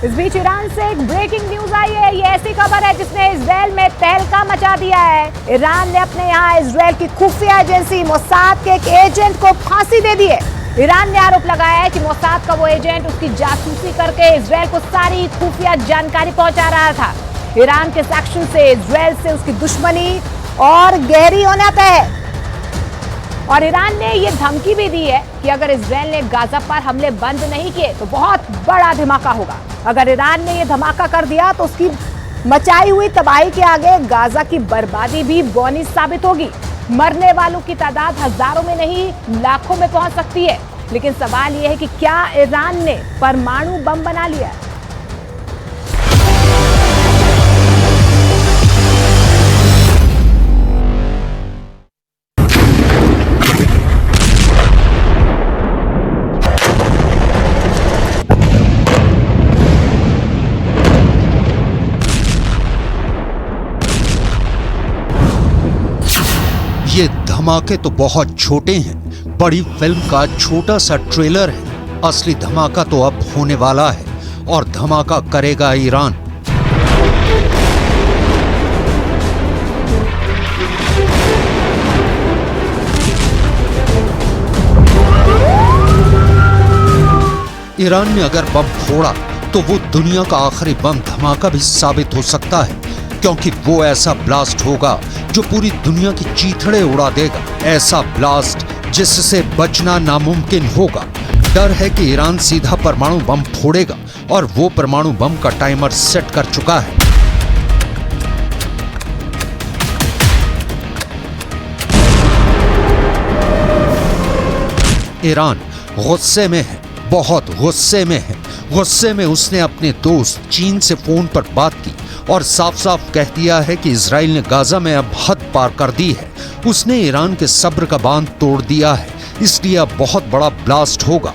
इस बीच ईरान से एक ब्रेकिंग न्यूज आई है। ये ऐसी खबर है जिसने इजराइल में तहलका मचा दिया है। ईरान ने अपने यहाँ इजराइल की खुफिया एजेंसी मोसाद के एक एजेंट को फांसी दे दी है। ईरान ने आरोप लगाया है कि मोसाद का वो एजेंट उसकी जासूसी करके इजराइल को सारी खुफिया जानकारी पहुंचा रहा था। ईरान के एक्शन से इजराइल से उसकी दुश्मनी और गहरी होना तय है। और ईरान ने यह धमकी भी दी है कि अगर इजराइल ने गाजा पर हमले बंद नहीं किए तो बहुत बड़ा धमाका होगा। अगर ईरान ने यह धमाका कर दिया तो उसकी मचाई हुई तबाही के आगे गाजा की बर्बादी भी बौनी साबित होगी। मरने वालों की तादाद हजारों में नहीं लाखों में पहुंच सकती है। लेकिन सवाल यह है कि क्या ईरान ने परमाणु बम बना लिया है? ये धमाके तो बहुत छोटे हैं, बड़ी फिल्म का छोटा सा ट्रेलर है। असली धमाका तो अब होने वाला है और धमाका करेगा ईरान। ईरान ने अगर बम फोड़ा तो वो दुनिया का आखिरी बम धमाका भी साबित हो सकता है, क्योंकि वो ऐसा ब्लास्ट होगा जो पूरी दुनिया की चीथड़े उड़ा देगा। ऐसा ब्लास्ट जिससे बचना नामुमकिन होगा। डर है कि ईरान सीधा परमाणु बम फोड़ेगा और वो परमाणु बम का टाइमर सेट कर चुका है। ईरान गुस्से में है, बहुत गुस्से में है। गुस्से में उसने अपने दोस्त चीन से फोन पर बात की और साफ साफ कह दिया है कि इजराइल ने गाजा में अब हद पार कर दी है। उसने ईरान के सब्र का बांध तोड़ दिया है, इसलिए अब बहुत बड़ा ब्लास्ट होगा।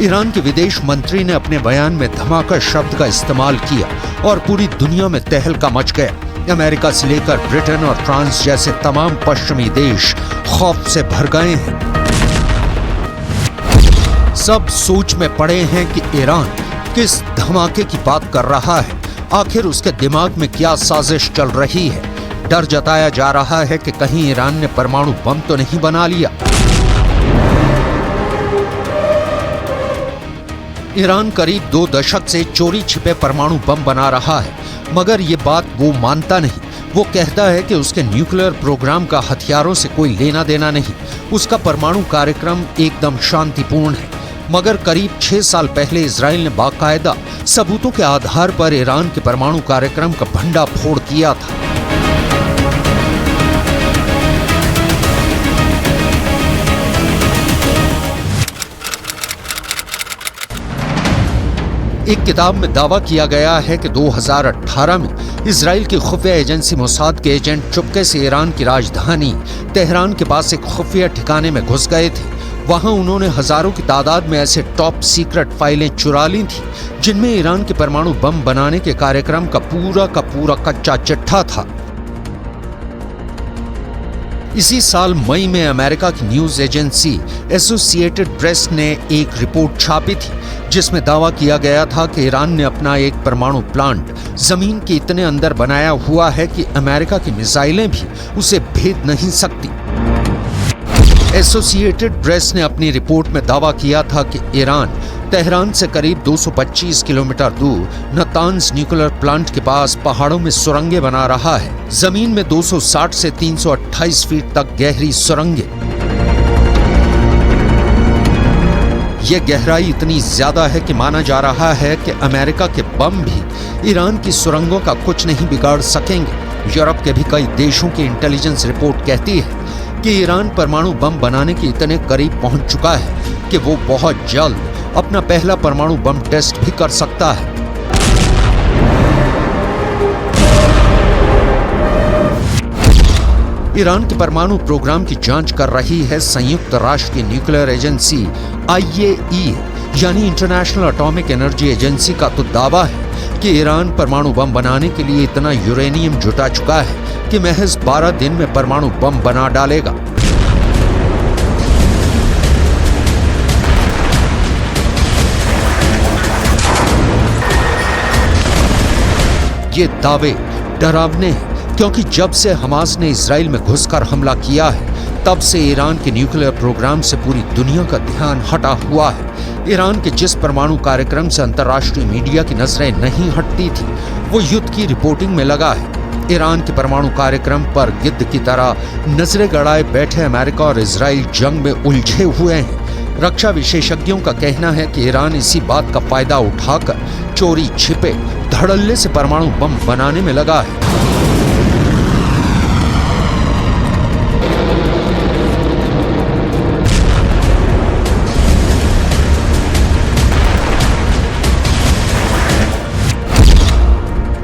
ईरान के विदेश मंत्री ने अपने बयान में धमाका शब्द का इस्तेमाल किया और पूरी दुनिया में तहलका मच गया। अमेरिका से लेकर ब्रिटेन और फ्रांस जैसे तमाम पश्चिमी देश खौफ से भर गए हैं। सब सोच में पड़े हैं कि ईरान किस धमाके की बात कर रहा है, आखिर उसके दिमाग में क्या साजिश चल रही है। डर जताया जा रहा है कि कहीं ईरान ने परमाणु बम तो नहीं बना लिया। ईरान करीब 2 दशक से चोरी छिपे परमाणु बम बना रहा है, मगर ये बात वो मानता नहीं। वो कहता है कि उसके न्यूक्लियर प्रोग्राम का हथियारों से कोई लेना देना नहीं, उसका परमाणु कार्यक्रम एकदम शांतिपूर्ण है। मगर करीब 6 साल पहले इजराइल ने बाकायदा सबूतों के आधार पर ईरान के परमाणु कार्यक्रम का भंडाफोड़ किया था। एक किताब में दावा किया गया है कि 2018 में इजराइल की खुफिया एजेंसी मोसाद के एजेंट चुपके से ईरान की राजधानी तेहरान के पास एक खुफिया ठिकाने में घुस गए थे। वहां उन्होंने हजारों की तादाद में ऐसे टॉप सीक्रेट फाइलें चुरा ली थी जिनमें ईरान के परमाणु बम बनाने के कार्यक्रम का पूरा कच्चा चिट्ठा था। इसी साल मई में अमेरिका की न्यूज एजेंसी एसोसिएटेड प्रेस ने एक रिपोर्ट छापी थी जिसमें दावा किया गया था कि ईरान ने अपना एक परमाणु प्लांट जमीन के इतने अंदर बनाया हुआ है कि अमेरिका की मिसाइलें भी उसे भेद नहीं सकती। एसोसिएटेड प्रेस ने अपनी रिपोर्ट में दावा किया था कि ईरान तेहरान से करीब 225 किलोमीटर दूर नतान्ज न्यूक्लियर प्लांट के पास पहाड़ों में सुरंगें बना रहा है। जमीन में 260 से 328 फीट तक गहरी सुरंगें। यह गहराई इतनी ज्यादा है कि माना जा रहा है कि अमेरिका के बम भी ईरान की सुरंगों का कुछ नहीं बिगाड़ सकेंगे। यूरोप के भी कई देशों की इंटेलिजेंस रिपोर्ट कहती है कि ईरान परमाणु बम बनाने के इतने करीब पहुंच चुका है कि वो बहुत जल्द अपना पहला परमाणु बम टेस्ट भी कर सकता है। ईरान के परमाणु प्रोग्राम की जांच कर रही है संयुक्त राष्ट्र की न्यूक्लियर एजेंसी IAEA यानी इंटरनेशनल एटॉमिक एनर्जी एजेंसी का तो दावा है कि ईरान परमाणु बम बनाने के लिए इतना यूरेनियम जुटा चुका है कि महज 12 दिन में परमाणु बम बना डालेगा। ये दावे डरावने हैं क्योंकि जब से हमास ने इजराइल में घुसकर हमला किया है तब से ईरान के न्यूक्लियर प्रोग्राम से पूरी दुनिया का ध्यान हटा हुआ है। ईरान के जिस परमाणु कार्यक्रम से अंतर्राष्ट्रीय मीडिया की नजरें नहीं हटती थी वो युद्ध की रिपोर्टिंग में लगा है। ईरान के परमाणु कार्यक्रम पर गिद्ध की तरह नजरें गड़ाए बैठे अमेरिका और इजराइल जंग में उलझे हुए हैं। रक्षा विशेषज्ञों का कहना है कि ईरान इसी बात का फायदा उठाकर चोरी छिपे धड़ल्ले से परमाणु बम बनाने में लगा है।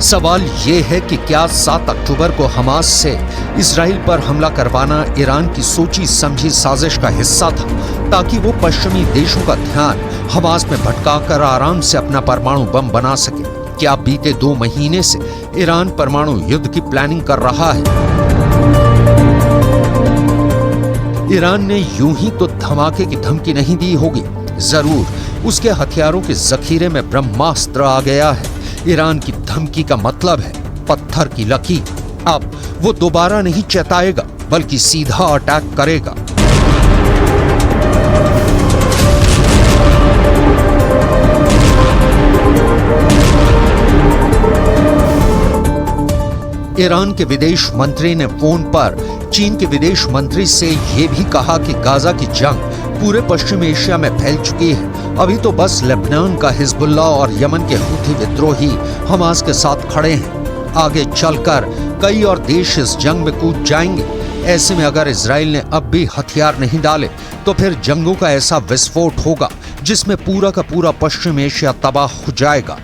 सवाल ये है कि क्या 7 अक्टूबर को हमास से इजराइल पर हमला करवाना ईरान की सोची समझी साजिश का हिस्सा था ताकि वो पश्चिमी देशों का ध्यान हमास में भटकाकर आराम से अपना परमाणु बम बना सके। क्या बीते 2 महीने से ईरान परमाणु युद्ध की प्लानिंग कर रहा है? ईरान ने यूं ही तो धमाके की धमकी नहीं दी होगी, जरूर उसके हथियारों के जखीरे में ब्रह्मास्त्र आ गया है। ईरान की धमकी का मतलब है पत्थर की लकीर। अब वो दोबारा नहीं चेताएगा बल्कि सीधा अटैक करेगा। ईरान के विदेश मंत्री ने फोन पर चीन के विदेश मंत्री से यह भी कहा कि गाजा की जंग पूरे पश्चिम एशिया में फैल चुकी है। अभी तो बस लेबनान का हिजबुल्लाह और यमन के हूथी विद्रोही हमास के साथ खड़े हैं। आगे चलकर कई और देश इस जंग में कूद जाएंगे। ऐसे में अगर इजराइल ने अब भी हथियार नहीं डाले तो फिर जंगों का ऐसा विस्फोट होगा जिसमें पूरा का पूरा पश्चिम एशिया तबाह हो जाएगा।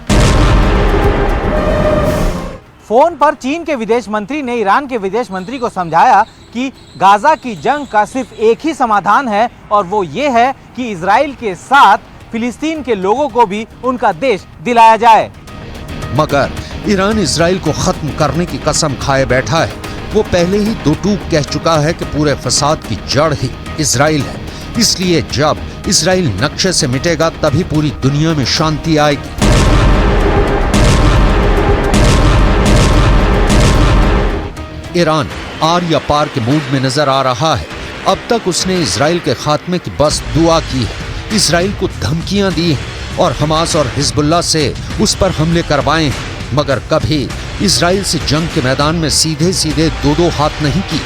फोन पर चीन के विदेश मंत्री ने ईरान के विदेश मंत्री को समझाया कि गाजा की जंग का सिर्फ एक ही समाधान है और वो ये है कि इजराइल के साथ फिलिस्तीन के लोगों को भी उनका देश दिलाया जाए। मगर ईरान इजराइल को खत्म करने की कसम खाए बैठा है। वो पहले ही दो टूक कह चुका है कि पूरे फसाद की जड़ ही इजराइल है। इसलिए जब इजराइल नक्शे से मिटेगा तभी पूरी दुनिया में शांति आएगी। ईरान आर या पार के मूड में नजर आ रहा है। अब तक उसने इजराइल के खात्मे की बस दुआ की है, इजराइल को धमकियां दी हैं और हमास और हिजबुल्लाह से उस पर हमले करवाए हैं, मगर कभी इजराइल से जंग के मैदान में सीधे सीधे दो हाथ नहीं की।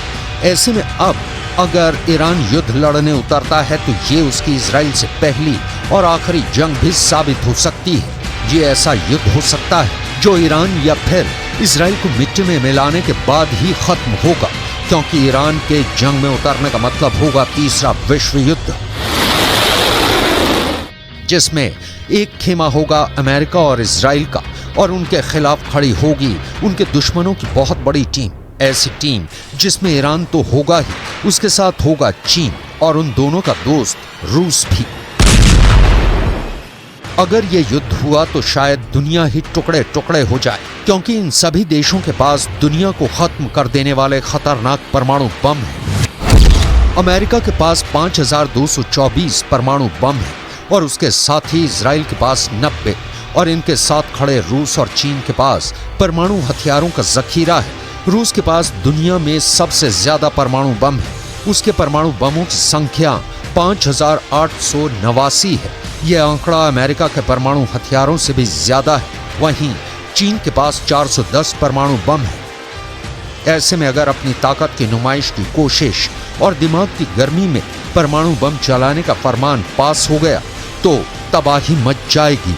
ऐसे में अब अगर ईरान युद्ध लड़ने उतरता है तो ये उसकी इजराइल से पहली और आखिरी जंग भी साबित हो सकती है। ये ऐसा युद्ध हो सकता है जो ईरान या फिर इजराइल को मिट्टी में मिलाने के बाद ही खत्म होगा, क्योंकि ईरान के जंग में उतरने का मतलब होगा तीसरा विश्व युद्ध, जिसमें एक खेमा होगा अमेरिका और इजराइल का और उनके खिलाफ खड़ी होगी उनके दुश्मनों की बहुत बड़ी टीम। ऐसी टीम जिसमें ईरान तो होगा ही, उसके साथ होगा चीन और उन दोनों का दोस्त रूस भी। अगर ये युद्ध हुआ तो शायद दुनिया ही टुकड़े टुकड़े हो जाए, क्योंकि इन सभी देशों के पास दुनिया को खत्म कर देने वाले खतरनाक परमाणु बम हैं। अमेरिका के पास 5224 परमाणु बम है और उसके साथ ही इजराइल के पास 90 और इनके साथ खड़े रूस और चीन के पास परमाणु हथियारों का जखीरा है। रूस के पास दुनिया में सबसे ज्यादा परमाणु बम है। उसके परमाणु बमों की संख्या 5889 है। यह आंकड़ा अमेरिका के परमाणु हथियारों से भी ज्यादा है। वहीं चीन के पास 410 परमाणु बम है। ऐसे में अगर अपनी ताकत की नुमाइश की कोशिश और दिमाग की गर्मी में परमाणु बम चलाने का फरमान पास हो गया तो तबाही मच जाएगी।